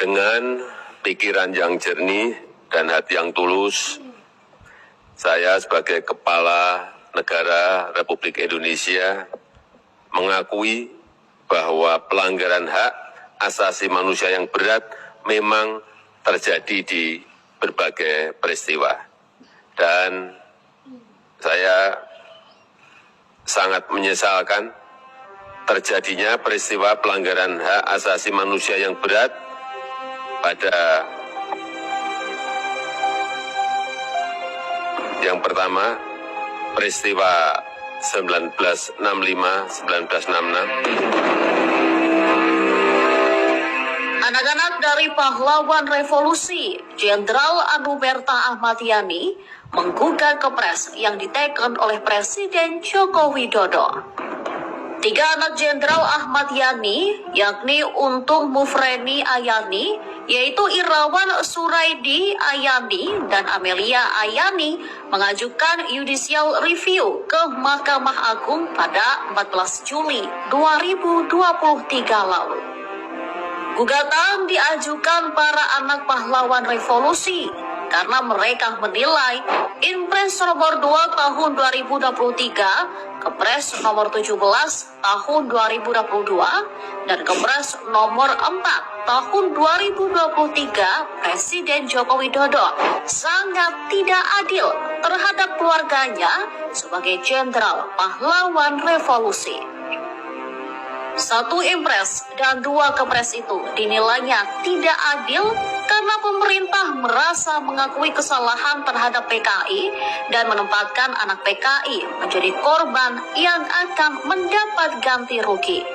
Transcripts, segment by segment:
Dengan pikiran yang jernih dan hati yang tulus, saya sebagai Kepala Negara Republik Indonesia mengakui bahwa pelanggaran hak asasi manusia yang berat memang terjadi di berbagai peristiwa. Dan saya sangat menyesalkan terjadinya peristiwa pelanggaran hak asasi manusia yang berat pada yang pertama, peristiwa 1965-1966. Anak-anak dari pahlawan revolusi, Jenderal Anumerta Ahmad Yani, menggugat Kepres yang diteken oleh Presiden Joko Widodo. 3 anak Jenderal Ahmad Yani, yakni Untung Mufreni Ayani, yaitu Irawan Suraidi Ayani dan Amelia Ayani, mengajukan judicial review ke Mahkamah Agung pada 14 Juli 2023 lalu. Gugatan diajukan para anak pahlawan revolusi karena mereka menilai Inpres nomor 2 tahun 2023, Kepres nomor 17 tahun 2022, dan Kepres nomor 4 tahun 2023 Presiden Joko Widodo sangat tidak adil terhadap keluarganya sebagai jenderal pahlawan revolusi. 1 Impres dan 2 Kepres itu dinilainya tidak adil karena pemerintah merasa mengakui kesalahan terhadap PKI dan menempatkan anak PKI menjadi korban yang akan mendapat ganti rugi.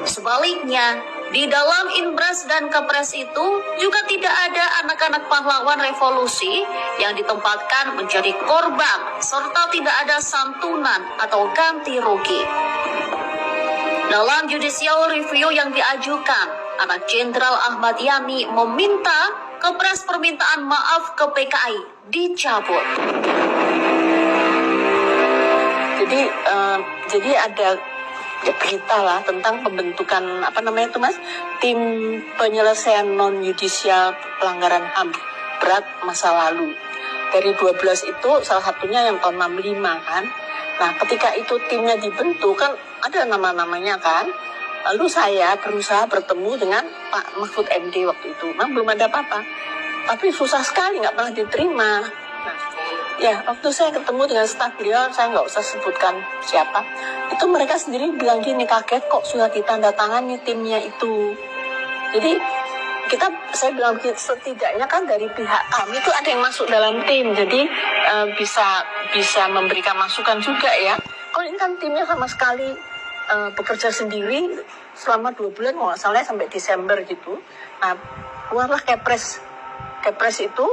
Sebaliknya, di dalam Impres dan Kepres itu juga tidak ada anak-anak pahlawan revolusi yang ditempatkan menjadi korban serta tidak ada santunan atau ganti rugi. Dalam judicial review yang diajukan, anak Jenderal Ahmad Yani meminta Kepres permintaan maaf ke PKI dicabut. Jadi ada berita lah tentang pembentukan tim penyelesaian non yudisial pelanggaran HAM berat masa lalu. Dari 12 itu salah satunya yang tahun 65 kan. Nah, ketika itu timnya dibentuk kan ada nama-namanya kan. Lalu saya berusaha bertemu dengan Pak Mahfud MD waktu itu. Memang belum ada apa-apa. Tapi susah sekali, nggak pernah diterima. Nah, ya, waktu saya ketemu dengan staf beliau, saya nggak usah sebutkan siapa. Itu mereka sendiri bilang gini, kaget kok sudah ditandatangani timnya itu. Jadi, saya bilang setidaknya kan dari pihak kami itu ada yang masuk dalam tim. Jadi, bisa memberikan masukan juga ya. Kalau ini kan timnya sama sekali bekerja sendiri selama 2 bulan, kalau nggak salah sampai Desember gitu. Nah, keluarlah Kepres itu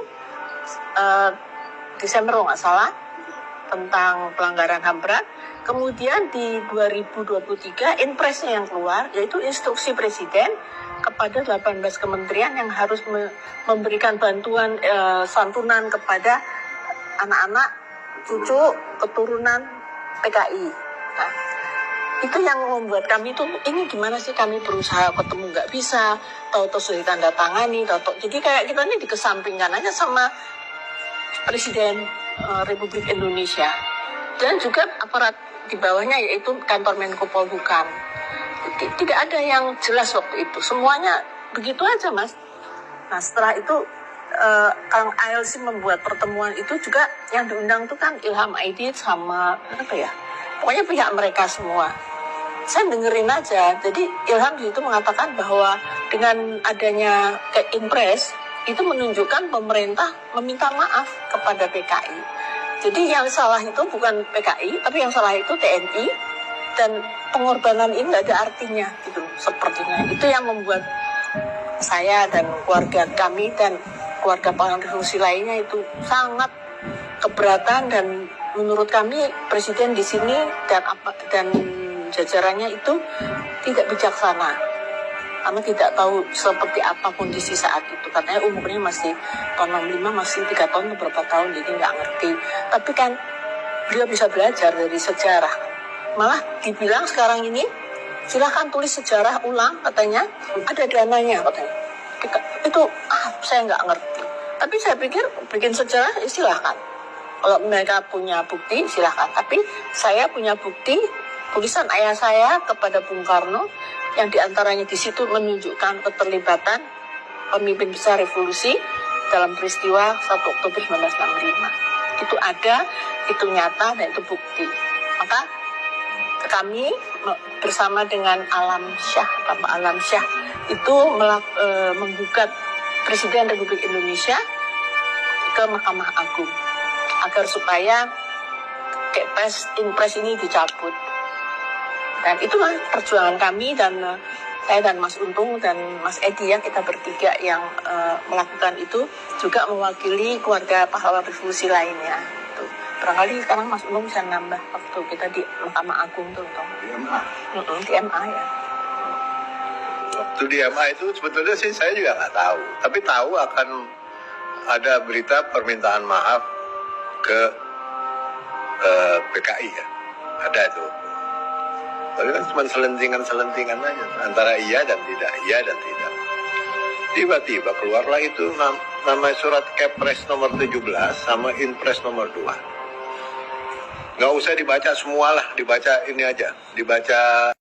Desember kalau nggak salah tentang pelanggaran HAM berat. Kemudian di 2023 Inpresnya yang keluar, yaitu instruksi Presiden kepada 18 kementerian yang harus memberikan bantuan santunan kepada anak-anak, cucu, keturunan PKI. Nah, itu yang membuat kami itu, ini gimana sih, kami berusaha ketemu nggak bisa, tahu-tahu sudah ditandatangani, jadi kayak kita ini dikesampingkan aja sama Presiden Republik Indonesia dan juga aparat di bawahnya, yaitu kantor Menko Polhukam. Tidak ada yang jelas waktu itu, semuanya begitu aja Mas. Nah, setelah itu Kang ALC membuat pertemuan itu juga, yang diundang itu kan Ilham Aidit sama pokoknya pihak mereka semua. Saya dengerin aja. Jadi Ilham itu mengatakan bahwa dengan adanya Impres itu menunjukkan pemerintah meminta maaf kepada PKI. Jadi yang salah itu bukan PKI, tapi yang salah itu TNI, dan pengorbanan ini nggak ada artinya gitu sepertinya. Itu yang membuat saya dan keluarga kami dan keluarga pahlawan revolusi lainnya itu sangat keberatan, dan menurut kami Presiden di sini dan jajarannya itu tidak bijaksana, karena tidak tahu seperti apa kondisi saat itu. Katanya umurnya masih tahun 65, masih 3 tahun beberapa tahun, jadi nggak ngerti. Tapi kan beliau bisa belajar dari sejarah. Malah dibilang sekarang ini silahkan tulis sejarah ulang, katanya ada dananya katanya. Itu saya nggak ngerti. Tapi saya pikir bikin sejarah ya silahkan. Kalau mereka punya bukti silahkan. Tapi saya punya bukti tulisan ayah saya kepada Bung Karno yang diantaranya di situ menunjukkan keterlibatan pemimpin besar revolusi dalam peristiwa 1 Oktober 1965. Itu ada, itu nyata, dan itu bukti. Maka kami bersama dengan Bapak Alam Syah itu menggugat Presiden Republik Indonesia ke Mahkamah Agung agar supaya Inpres ini dicabut. Dan itulah perjuangan kami, dan saya dan Mas Untung dan Mas Edi ya, kita bertiga yang melakukan itu, juga mewakili keluarga pahlawan revolusi lainnya. Tuh. Barangkali sekarang Mas Untung bisa nambah waktu kita di Mahkamah Agung tuh. Di MA ya. Waktu di MA itu sebetulnya sih saya juga nggak tahu, tapi tahu akan ada berita permintaan maaf ke PKI ya, ada itu. Tapi kan cuma selentingan aja, antara iya dan tidak, iya dan tidak. Tiba-tiba keluarlah itu nama surat Kepres nomor 17 sama Inpres nomor 2. Nggak usah dibaca semua lah, dibaca ini aja, dibaca